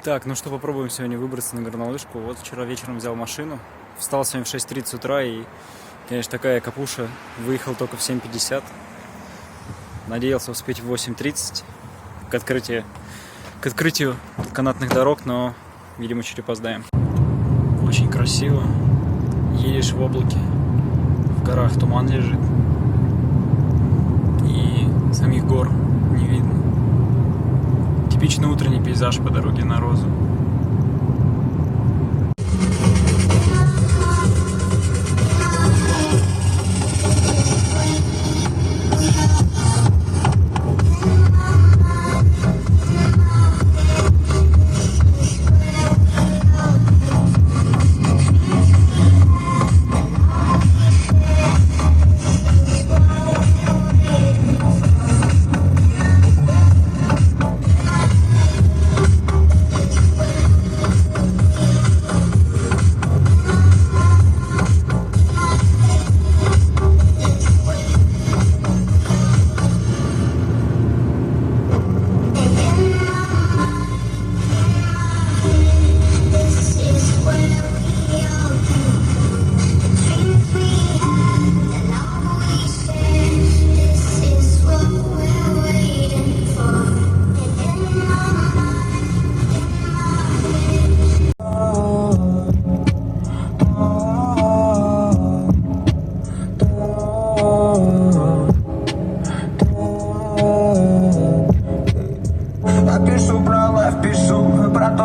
Так, ну что, попробуем сегодня выбраться на горнолыжку. Вот вчера вечером взял машину, встал сегодня в 6:30 утра и, конечно, такая капуша. Выехал только в 7:50. Надеялся успеть в 8:30 к открытию канатных дорог, но, видимо, чуть опоздаем. Очень красиво. Едешь в облаке, в горах туман лежит, и самих гор не видно. Типичный утренний пейзаж по дороге на Розу.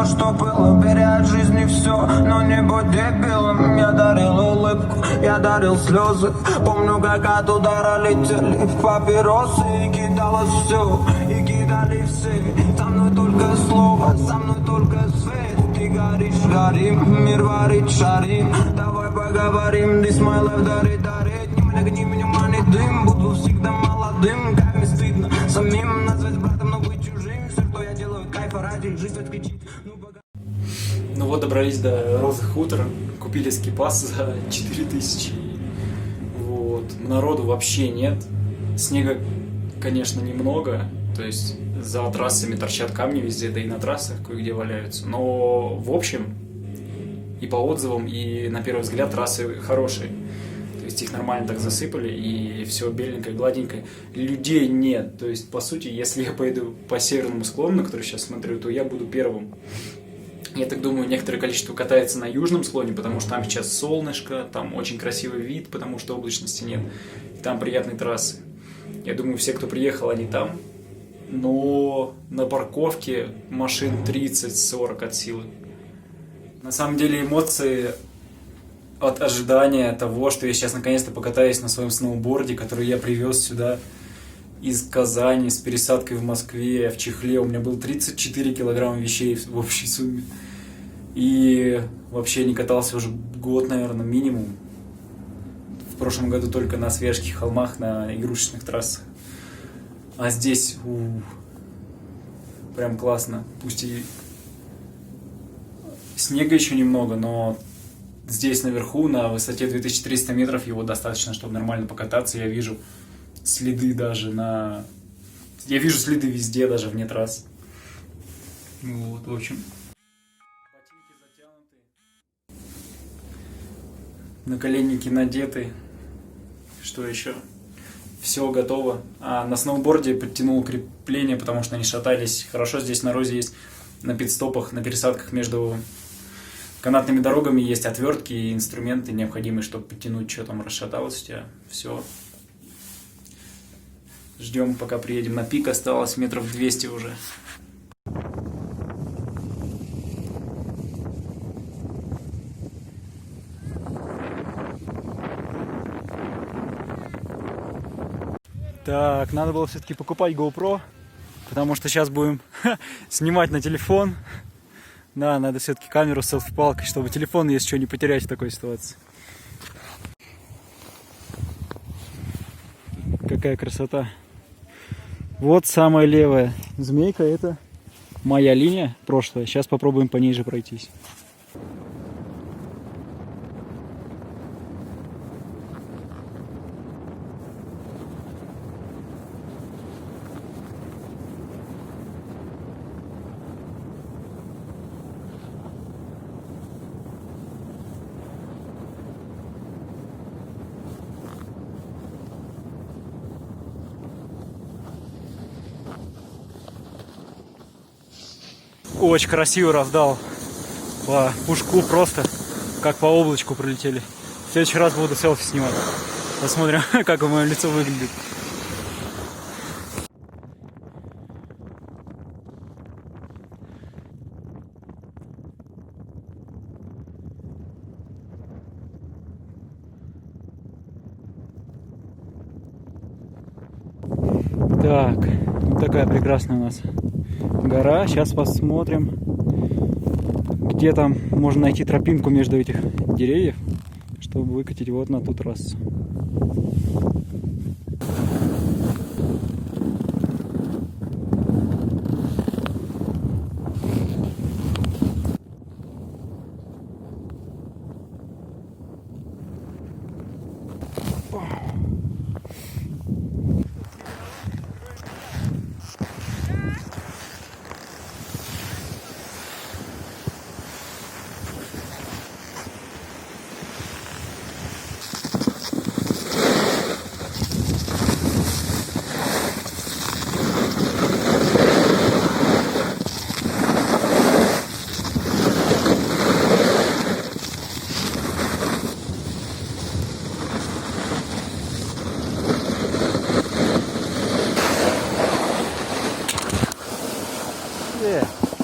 Что было, бери от жизни все, но не будь дебилом. Я дарил улыбку, я дарил слезы. Помню, как от удара летели папиросы. И кидалось все, и кидали все. Со мной только слово, со мной только свет. Ты горишь, горим, мир варит, шарим. Давай поговорим, this my life, дарит. Не внимание, дым, буду всегда молодым. Как не стыдно самим назвать братом, но быть чужим. Все, что я делаю, кайфа ради, жизнь отключить. Ну вот, добрались до Розы Хутор, купили скипас за 4000. Вот. Народу вообще нет. Снега, конечно, немного. То есть за трассами торчат камни везде, да и на трассах кое-где валяются. Но в общем, и по отзывам, и на первый взгляд трассы хорошие. То есть их нормально так засыпали, и все беленькое, гладенькое. Людей нет. То есть, по сути, если я поеду по северному склону, на который сейчас смотрю, то я буду первым. Я так думаю, некоторое количество катается на южном склоне, потому что там сейчас солнышко, там очень красивый вид, потому что облачности нет, и там приятные трассы. Я думаю, все, кто приехал, они там. Но на парковке машин 30-40 от силы. На самом деле эмоции от ожидания того, что я сейчас наконец-то покатаюсь на своем сноуборде, который я привез сюда из Казани с пересадкой в Москве, в чехле. У меня было 34 килограмма вещей в общей сумме. И вообще не катался уже год, наверное, минимум. В прошлом году только на Свияжских холмах, на игрушечных трассах. А здесь прям классно. Пусть и снега еще немного, но здесь наверху, на высоте 2300 метров, его достаточно, чтобы нормально покататься. Я вижу следы даже на... Я вижу следы везде, даже вне трасс. Вот, в общем. Ботинки затянуты. Наколенники надеты. Что еще? Все готово. А на сноуборде подтянул крепление, потому что они шатались. Хорошо, здесь на Розе есть на пит-стопах, на пересадках между канатными дорогами есть отвертки и инструменты, необходимые, чтобы подтянуть, что там расшаталось у тебя. Все. Ждем, пока приедем на пик, осталось метров 200 уже. Так, надо было все-таки покупать GoPro, потому что сейчас будем снимать на телефон. Да, надо все-таки камеру с селфи-палкой, чтобы телефон, если что, не потерять в такой ситуации. Какая красота. Вот самая левая змейка, это моя линия прошлая. Сейчас попробуем по ней же пройтись. Очень красиво раздал по пушку, просто как по облачку пролетели. В следующий раз буду селфи снимать. Посмотрим, как мое лицо выглядит. Так, вот такая прекрасная у нас гора. Сейчас посмотрим, где там можно найти тропинку между этих деревьев, чтобы выкатить вот на ту трассу.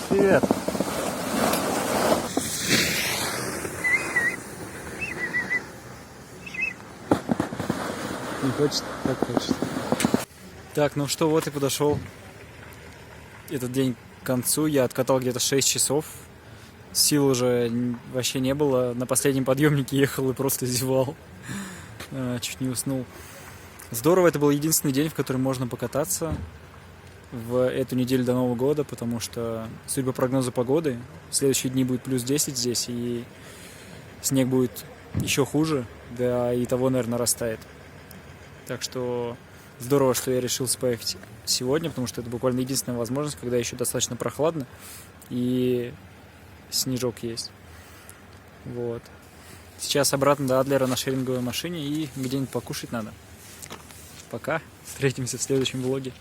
Привет. Не хочет, как хочет. Так, ну что, вот и подошел этот день к концу. Я откатал где-то 6 часов. Сил уже вообще не было. На последнем подъемнике ехал и просто зевал. Чуть не уснул. Здорово, это был единственный день, в который можно покататься в эту неделю до Нового года, потому что, судя по прогнозу погоды, в следующие дни будет плюс 10 здесь, и снег будет еще хуже, да и того, наверное, растает. Так что здорово, что я решился поехать сегодня, потому что это буквально единственная возможность, когда еще достаточно прохладно и снежок есть. Вот. Сейчас обратно до Адлера на шеринговой машине и где-нибудь покушать надо. Пока. Встретимся в следующем влоге.